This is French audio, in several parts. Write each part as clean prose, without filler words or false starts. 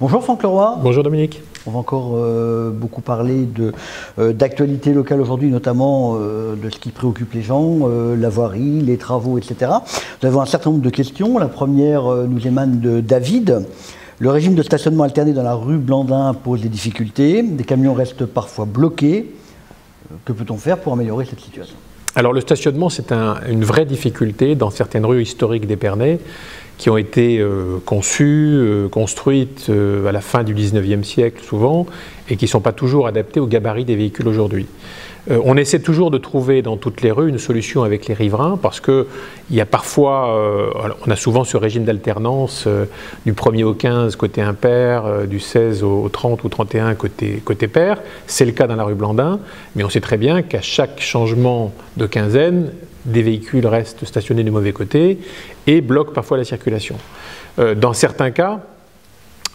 Bonjour Franck Leroy. Bonjour Dominique. On va encore beaucoup parler d'actualité locale aujourd'hui, notamment de ce qui préoccupe les gens, la voirie, les travaux, etc. Nous avons un certain nombre de questions. La première nous émane de David. Le régime de stationnement alterné dans la rue Blandin pose des difficultés. Des camions restent parfois bloqués. Que peut-on faire pour améliorer cette situation ? Alors le stationnement, c'est une vraie difficulté dans certaines rues historiques d'Épernay qui ont été conçues, construites à la fin du 19e siècle souvent et qui ne sont pas toujours adaptées au gabarit des véhicules aujourd'hui. On essaie toujours de trouver dans toutes les rues une solution avec les riverains parce qu'il y a parfois, on a souvent ce régime d'alternance du 1er au 15 côté impair, du 16 au 30 ou 31 côté pair. C'est le cas dans la rue Blandin, mais on sait très bien qu'à chaque changement de quinzaine, des véhicules restent stationnés du mauvais côté et bloquent parfois la circulation. Dans certains cas,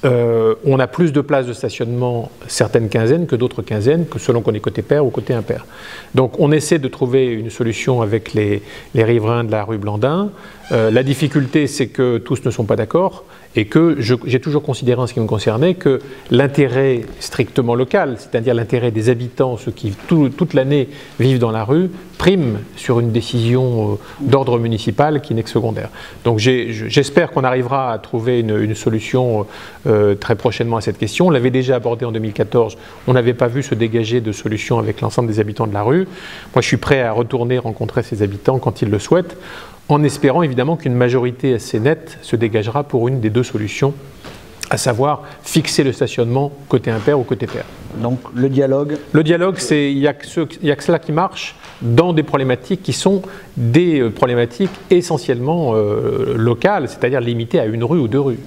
on a plus de places de stationnement certaines quinzaines que d'autres quinzaines, selon qu'on est côté pair ou côté impair. Donc on essaie de trouver une solution avec les riverains de la rue Blandin. La difficulté, c'est que tous ne sont pas d'accord et que j'ai toujours considéré en ce qui me concernait que l'intérêt strictement local, c'est-à-dire l'intérêt des habitants, ceux qui toute l'année vivent dans la rue, prime sur une décision d'ordre municipal qui n'est que secondaire. Donc j'espère qu'on arrivera à trouver une solution très prochainement à cette question. On l'avait déjà abordé en 2014, on n'avait pas vu se dégager de solution avec l'ensemble des habitants de la rue. Moi je suis prêt à retourner rencontrer ces habitants quand ils le souhaitent, en espérant évidemment qu'une majorité assez nette se dégagera pour une des deux solutions, à savoir fixer le stationnement côté impair ou côté pair. Donc le dialogue. Le dialogue, il n'y a que cela qui marche dans des problématiques qui sont des problématiques essentiellement locales, c'est-à-dire limitées à une rue ou deux rues.